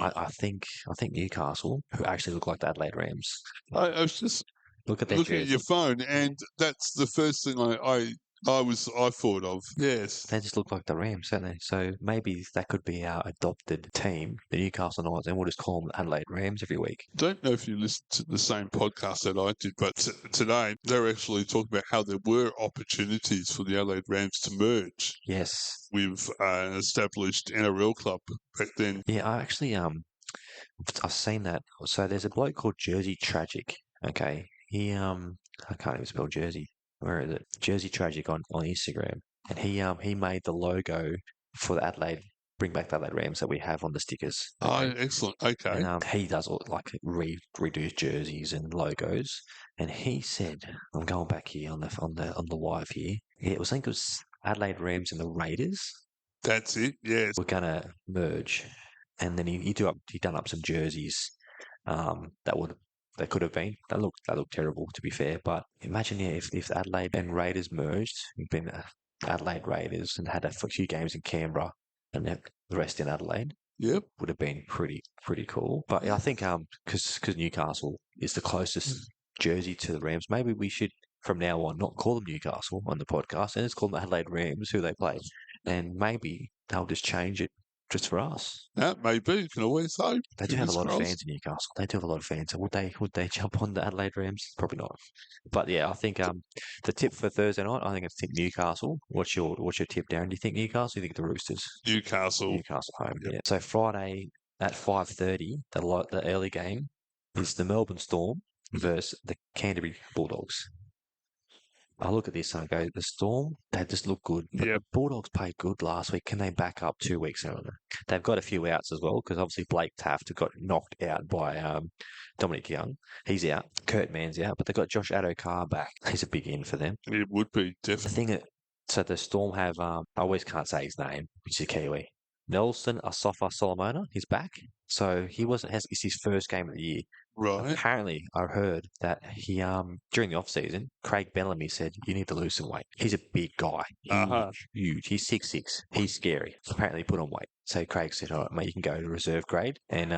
I think Newcastle, who actually look like the Adelaide Rams. I was just Look at their looking at jersey. your phone, and that's the first thing I thought of. Yes. They just look like the Rams, don't they? So maybe that could be our adopted team, the Newcastle Knights, and we'll just call them the Adelaide Rams every week. Don't know if you listened to the same podcast that I did, but today they're actually talking about how there were opportunities for the Adelaide Rams to merge Yes. with an established NRL club back then. Yeah, I've seen that. So there's a bloke called Jersey Tragic. Okay, he I can't even spell Jersey. Where is it? Jersey Tragic on Instagram, and he made the logo for the Adelaide. Bring back the Adelaide Rams that we have on the stickers. Okay. Oh, excellent. Okay. And he does all like redo jerseys and logos. And he said, I'm going back here on the live here. Yeah, I think it was Adelaide Rams and the Raiders. That's it. Yes. We're gonna merge, and then he done up some jerseys that could have been. That looked terrible, to be fair. But imagine if Adelaide and Raiders merged, been Adelaide Raiders and had a few games in Canberra and the rest in Adelaide. Yep. Would have been pretty cool. But I think because Newcastle is the closest jersey to the Rams, maybe we should from now on not call them Newcastle on the podcast and just call them Adelaide Rams, who they play, and maybe they'll just change it just for us. That maybe. You can always hope. They do have a lot of fans in Newcastle. They do have a lot of fans. Would they jump on the Adelaide Rams? Probably not. But yeah, I think the tip for Thursday night, I think it's tip Newcastle. What's your tip, Darren? Do you think Newcastle? Or do you think the Roosters? Newcastle. Newcastle home. Yep. Yeah. So Friday at 5:30, the early game is the Melbourne Storm versus the Canterbury Bulldogs. I look at this and I go, the Storm, they just look good. But the Bulldogs played good last week. Can they back up 2 weeks in? They've got a few outs as well, because obviously Blake Taft got knocked out by Dominic Young. He's out. Kurt Mann's out. But they've got Josh Adokar back. He's a big in for them. It would be, definitely. So the Storm have, I always can't say his name, which is Kiwi. Nelson Asafa Solomona, he's back. So it's his first game of the year. Right. Apparently, I heard that he during the off season, Craig Bellamy said you need to lose some weight. He's a big guy, Uh-huh. huge. He's 6'6". He's scary. Apparently, he put on weight. So Craig said, "All right, mate, you can go to reserve grade." And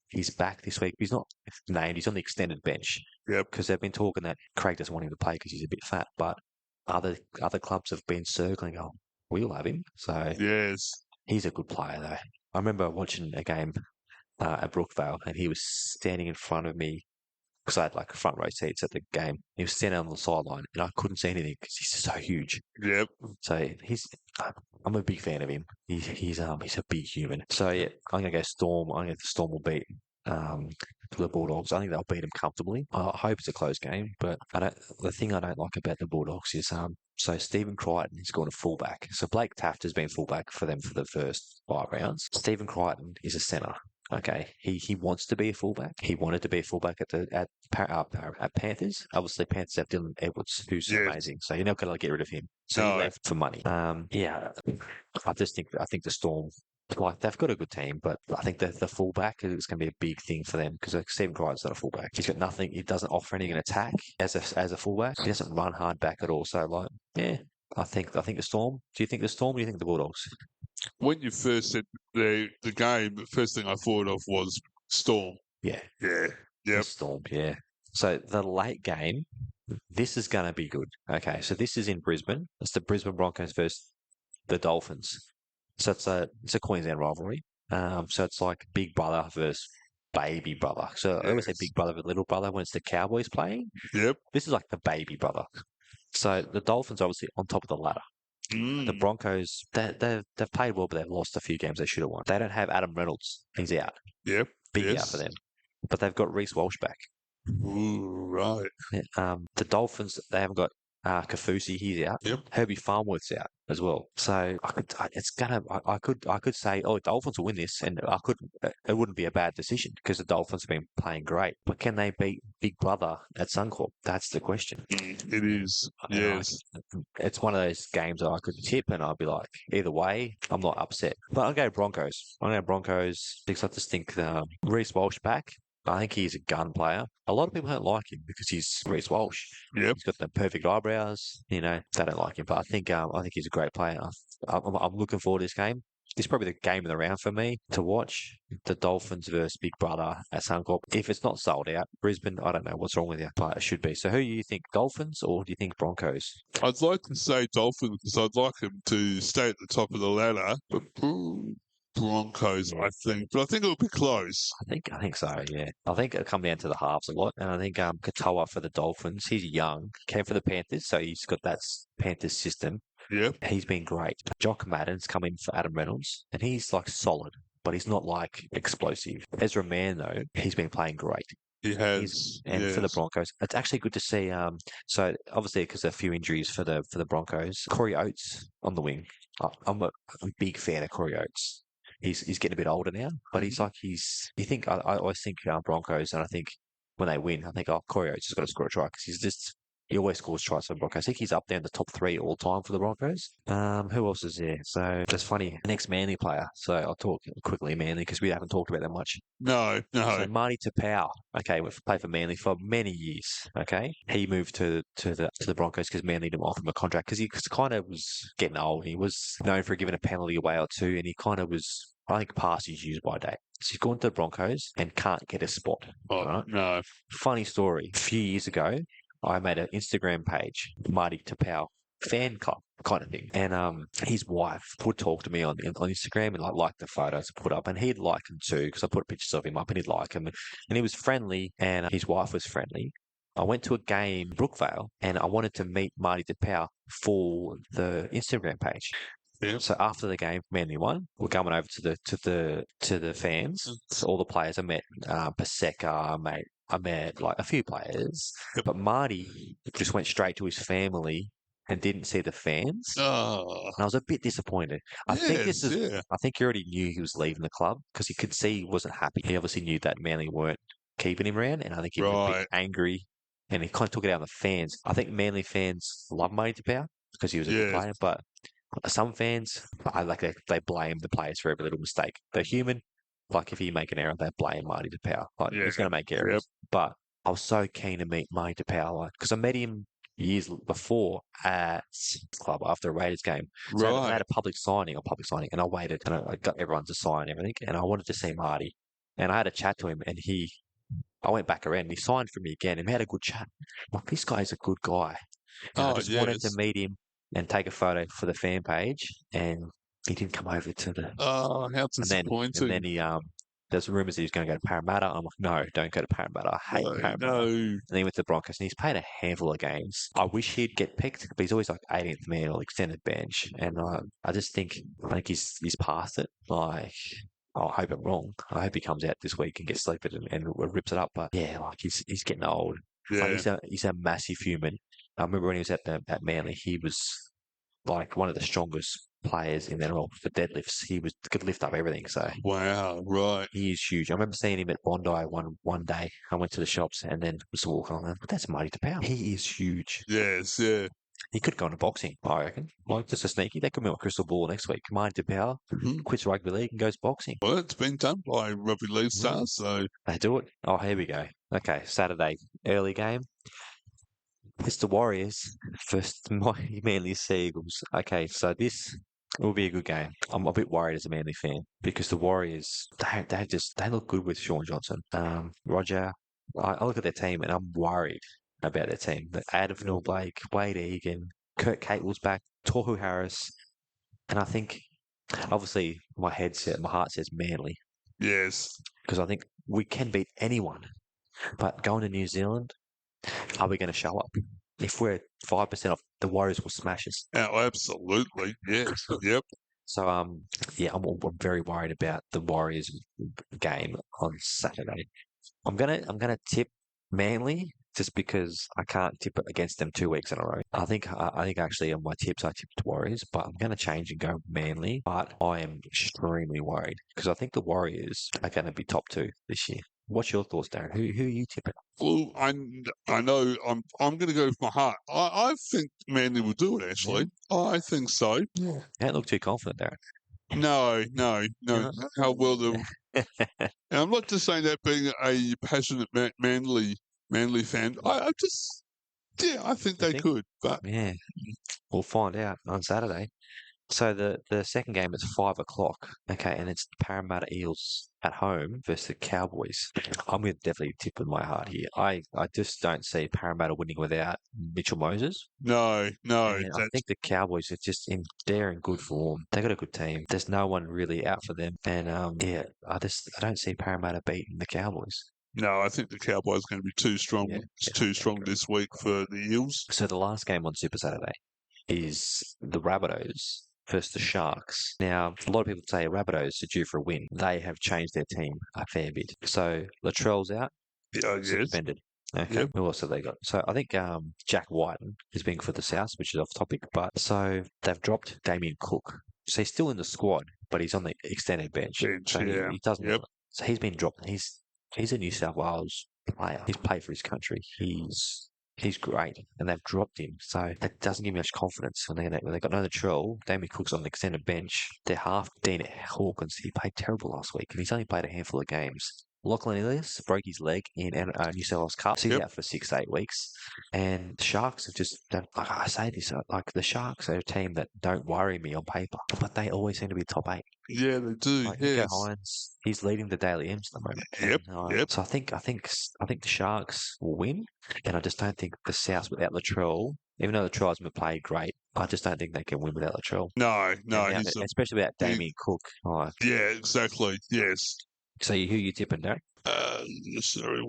he's back this week. He's not named. He's on the extended bench. Yep. Because they've been talking that Craig doesn't want him to play because he's a bit fat, but other clubs have been circling. Oh, we'll have him. So Yes. he's a good player, though. I remember watching a game at Brookvale, and he was standing in front of me because I had like front row seats at the game. He was standing on the sideline, and I couldn't see anything because he's so huge. Yep. So I'm a big fan of him. He's a big human. So yeah, I'm gonna go Storm. I think the Storm will beat the Bulldogs. I think they'll beat them comfortably. I hope it's a close game, but the thing I don't like about the Bulldogs is so Stephen Crichton is going to fullback. So Blake Taft has been fullback for them for the first 5 rounds. Stephen Crichton is a centre. Okay, he wants to be a fullback. He wanted to be a fullback at Panthers. Obviously, Panthers have Dylan Edwards, who's amazing. So you're not going to get rid of him. So he left for money. Yeah, I think the Storm. Like they've got a good team, but I think the fullback is going to be a big thing for them because Stephen Crichton's not a fullback. He's got nothing. He doesn't offer any attack as a fullback. He doesn't run hard back at all. So like, yeah, I think the Storm. Do you think the Storm? Or do you think the Bulldogs? When you first said the game, the first thing I thought of was Storm. Yeah. Yeah. The Yep. Storm. Yeah. So the late game, this is going to be good. Okay, so this is in Brisbane. It's the Brisbane Broncos versus the Dolphins. So it's a Queensland rivalry. So it's like big brother versus baby brother. So I always say big brother versus little brother when it's the Cowboys playing. Yep. This is like the baby brother. So the Dolphins are obviously on top of the ladder. The Broncos, they've played well, but they've lost a few games they should have won. They don't have Adam Reynolds. He's out. Yep. Big out for them. But they've got Reece Walsh back. Ooh, right. The Dolphins, they haven't got Kafusi. He's out. Yep. Herbie Farmworth's out as well. So I could say, oh, Dolphins will win this, and it wouldn't be a bad decision because the Dolphins have been playing great. But can they beat Big Brother at Suncorp? That's the question. It is. Yes. It's one of those games that I could tip, and I'd be like, either way, I'm not upset. But I'll go Broncos. Because I just think Reece Walsh back. I think he's a gun player. A lot of people don't like him because he's Reece Walsh. Yep. He's got the perfect eyebrows. They don't like him. But I think he's a great player. I'm looking forward to this game. This is probably the game of the round for me to watch. The Dolphins versus Big Brother at Suncorp. If it's not sold out, Brisbane, I don't know what's wrong with you, but it should be. So who do you think, Dolphins or do you think Broncos? I'd like to say Dolphins because I'd like them to stay at the top of the ladder, but Broncos, I think. But I think it'll be close. I think so, yeah. I think it'll come down to the halves a lot. And I think Katoa for the Dolphins, he's young, came for the Panthers, so he's got that Panthers system. Yep. He's been great. Jock Madden's come in for Adam Reynolds, and he's like solid, but he's not like explosive. Ezra Mann, though, he's been playing great. He has. For the Broncos, it's actually good to see. So obviously because of a few injuries for the Broncos, Corey Oates on the wing. I'm a big fan of Corey Oates. He's getting a bit older now, but I always think Broncos, and I think when they win, I think Corey Oates has got to score a try because he always scores tries for the Broncos. I think he's up there in the top 3 all time for the Broncos. Who else is there? So that's funny. Next Manly player. So I'll talk quickly Manly because we haven't talked about that much. No. So Marty Tapau, okay, we've played for Manly for many years. Okay, he moved to the Broncos because Manly didn't offer him a contract because he kind of was getting old. He was known for giving a penalty away or two, and he kind of was, I think, past his use by date. So he's gone to the Broncos and can't get a spot. Oh, right? no. Funny story. A few years ago, I made an Instagram page, Marty Tapau fan club kind of thing. And his wife would talk to me on Instagram and like the photos I put up, and he'd like them too because I put pictures of him up and he'd like them. And he was friendly, and his wife was friendly. I went to a game in Brookvale, and I wanted to meet Marty Tapau for the Instagram page. Yep. So after the game, Manly won. We're going over to the fans. So all the players I met, Paseka, I met like a few players, but Marty just went straight to his family and didn't see the fans. Oh. And I was a bit disappointed. I think he already knew he was leaving the club because he could see he wasn't happy. He obviously knew that Manly weren't keeping him around, and I think he was a bit angry, and he kind of took it out on the fans. I think Manly fans love Marty Tapau because he was a good player, but some fans, they blame the players for every little mistake. They're human. Like, if he make an error, they blame Marty DePau. Like, Yeah. he's going to make errors. Yep. But I was so keen to meet Marty DePau, because I met him years before at club after a Raiders game. So they Right. had a public signing, and I waited and I got everyone to sign everything, and I wanted to see Marty. And I had a chat to him, and I went back around and he signed for me again, and we had a good chat. Like, this guy's a good guy. And I just wanted to yes. meet him and take a photo for the fan page, and he didn't come over to the. Oh, how And then disappointing. he there's rumours that he was going to go to Parramatta. I'm like, no, don't go to Parramatta. I hate Parramatta. No. And then he went to the Broncos, and he's played a handful of games. I wish he'd get picked, but he's always like 18th man or extended bench, and I think he's past it. Like, I hope I'm wrong. I hope he comes out this week and gets sleeped and rips it up. But yeah, like, he's getting old. Like, Yeah. he's a massive human. I remember when he was at Manly, he was like one of the strongest players in the NRL for deadlifts. He could lift up everything. So Wow. Right. he is huge. I remember seeing him at Bondi one day. I went to the shops and then was walking on. But that's Marty DePau. He is huge. Yes. Yeah. He could go into boxing, I reckon. Like, just a sneaky. They could be on a crystal ball next week. Marty DePau quits rugby league and goes boxing. Well, it's been done by rugby league stars, so They do it. Oh, here we go. Okay, Saturday, early game. It's the Warriors versus my Manly Seagulls. Okay, so this will be a good game. I'm a bit worried as a Manly fan because the Warriors, they look good with Sean Johnson. Roger, I look at their team and I'm worried about their team. But Adam Blake, Wade Egan, Kurt Catewell's back, Tohu Harris, and I think obviously my heart says Manly yes. because I think we can beat anyone. But going to New Zealand, are we going to show up? If we're 5% off, the Warriors will smash us. Oh, absolutely. Yes. Yep. So, I'm very worried about the Warriors game on Saturday. I'm gonna tip Manly just because I can't tip against them 2 weeks in a row. I think actually on my tips I tipped Warriors, but I'm gonna change and go Manly. But I am extremely worried because I think the Warriors are going to be top 2 this year. What's your thoughts, Darren? Who are you tipping? Well, I know I'm going to go with my heart. I think Manly will do it. Actually, I think so. Yeah. Don't look too confident, Darren. No. Yeah. How well they'll. And I'm not just saying that being a passionate Manly fan. I just, I think they could. But yeah, we'll find out on Saturday. So the second game is 5:00. Okay, and it's Parramatta Eels at home versus the Cowboys. I'm going to definitely tip with my heart here. I just don't see Parramatta winning without Mitchell Moses. No. And I think the Cowboys are they're in good form. They got a good team. There's no one really out for them. And I don't see Parramatta beating the Cowboys. No, I think the Cowboys are going to be too strong. Too strong this week for the Eels. So the last game on Super Saturday is the Rabbitohs versus the Sharks. Now, a lot of people say Rabbitohs are due for a win. They have changed their team a fair bit. So Latrell's out, suspended. Okay, Yep. who else have they got? So I think Jack Whiten is being for the South, which is off topic. But so they've dropped Damien Cook. So he's still in the squad, but he's on the extended bench. So he doesn't. Yep. So he's been dropped. He's a New South Wales player. He's played for his country. He's great, and they've dropped him, so that doesn't give me much confidence. When they got no Latrell, Damien Cook's on the extended bench. They're half Dean Hawkins. He played terrible last week, and he's only played a handful of games. Lachlan Ilias broke his leg in New South Wales Cup. So he's out for 6 to 8 weeks. And the Sharks have just, like I say this, like the Sharks are a team that don't worry me on paper, but they always seem to be top 8. Yeah, they do. Like Yes. Nico Hines, he's leading the Daily M's at the moment. Yep. So I think the Sharks will win, and I just don't think the South without Latrell, even though Latrell hasn't played great, I just don't think they can win without Latrell. No. Especially without Damien Cook. Yeah, exactly. Yes. So who you tipping, Darren? Sorry,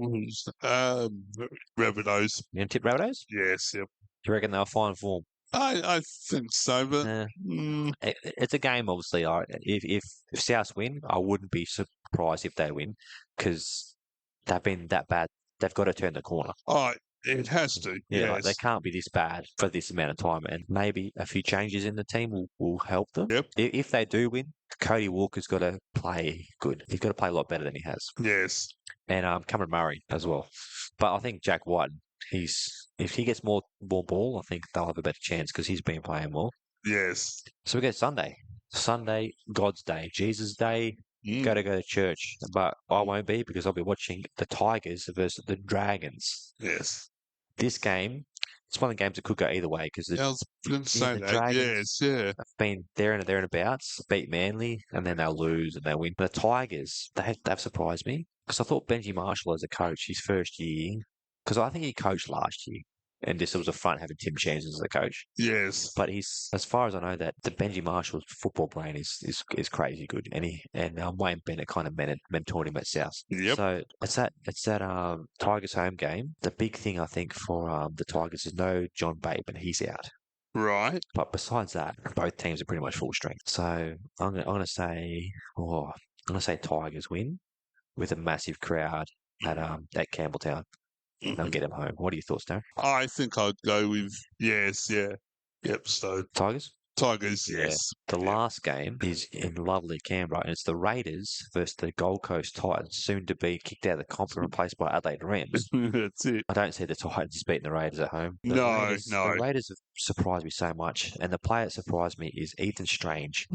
Rabbitohs. You going to tip Rabbitohs? Yes. Yep. Do you reckon they'll find form? I think so, but It's a game, obviously. If South win, I wouldn't be surprised if they win because they've been that bad. They've got to turn the corner. Oh, it has to. Yeah, yes. they can't be this bad for this amount of time, and maybe a few changes in the team will help them. Yep. If they do win, Cody Walker's got to play good. He's got to play a lot better than he has. Yes. And Cameron Murray as well. But I think Jack Whiten, if he gets more ball, I think they'll have a better chance because he's been playing well. Yes. So we get Sunday. Sunday, God's Day, Jesus' Day. go to church, but I won't be because I'll be watching the Tigers versus the Dragons. Yes. This game, it's one of the games that could go either way because I was going to say the that. Dragons Yes, yeah. have been there and thereabouts, beat Manly, and then they'll lose and they'll win. The Tigers, they've surprised me because I thought Benji Marshall as a coach, his first year, because I think he coached last year, and this was a front having Tim Sheens as a coach. Yes. But he's, as far as I know, that the Benji Marshall's football brain is crazy good, and Wayne Bennett kind of mentored him at South. Yep. So it's that Tigers home game. The big thing I think for the Tigers is no John Bateman, he's out. Right. But besides that, both teams are pretty much full strength. So I'm gonna say Tigers win with a massive crowd at Campbelltown. They'll get him home. What are your thoughts, Darren? I think I'd go with yes, yeah. Yep, so Tigers? Tigers, Yeah. yes. The last game is in lovely Canberra, and it's the Raiders versus the Gold Coast Titans, soon to be kicked out of the comp and replaced by Adelaide Rams. That's it. I don't see the Titans beating the Raiders at home. The No. Raiders have surprised me so much, and the player that surprised me is Ethan Strange.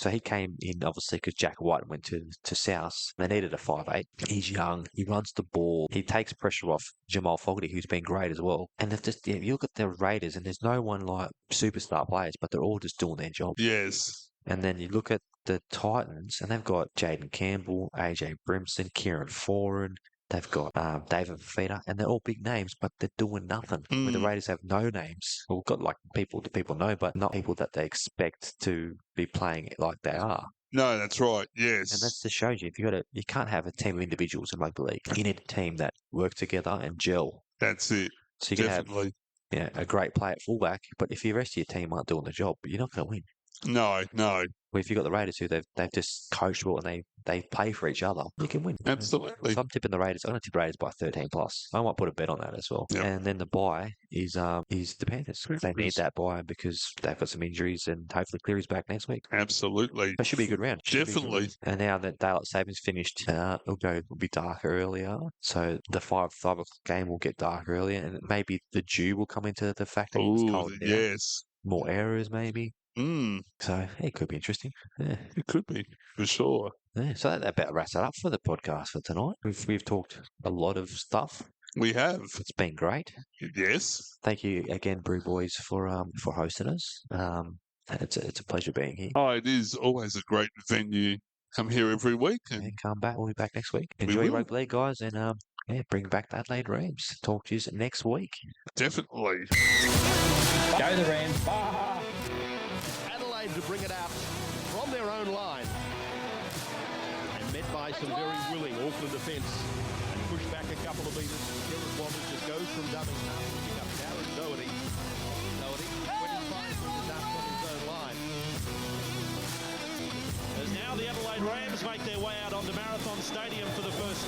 So he came in, obviously, because Jack White went to South. They needed a 5'8". He's young. He runs the ball. He takes pressure off Jamal Fogarty, who's been great as well. And they've just, you look at the Raiders, and there's no one like superstar players, but they're all just doing their job. Yes. And then you look at the Titans, and they've got Jaden Campbell, AJ Brimson, Kieran Foran. They've got David Fafita, and they're all big names, but they're doing nothing. Where the Raiders have no names. Well, we've got like people that people know, but not people that they expect to be playing it like they are. No, that's right. Yes. And that just shows you you can't have a team of individuals in rugby league. You need a team that work together and gel. That's it. So you can Definitely. have a great player at fullback, but if the rest of your team aren't doing the job, you're not going to win. No. Well, if you've got the Raiders who they've just coached well and they play for each other, you can win. Absolutely. So I'm tipping the Raiders. I'm going to tip Raiders by 13 plus. I might put a bet on that as well. Yep. And then the bye is the Panthers. They need that bye because they've got some injuries, and hopefully Cleary's back next week. Absolutely. That should be a good round. Definitely. And now that daylight savings finished, it'll be darker earlier. So the 5 o'clock game will get dark earlier, and maybe the dew will come into the factor. Oh, yes. More errors, maybe. So it could be interesting. Yeah. It could be, for sure. Yeah, so that about wraps it up for the podcast for tonight. We've talked a lot of stuff. We have. It's been great. Yes. Thank you again, BrewBoys, for hosting us. It's a pleasure being here. Oh, it is always a great venue. Come here every week. And come back. We'll be back next week. Enjoy your rugby league, guys, and bring back the Adelaide Rams. Talk to you next week. Definitely. Go the Rams. Adelaide to bring it out from their own line. And met by some very willing Auckland defence. And pushed back a couple of metres. Kieran Wobbers just goes from dumbing half to pick up Darren Doherty. 25 metres out from his own line. As now the Adelaide Rams make their way out onto Marathon Stadium for the first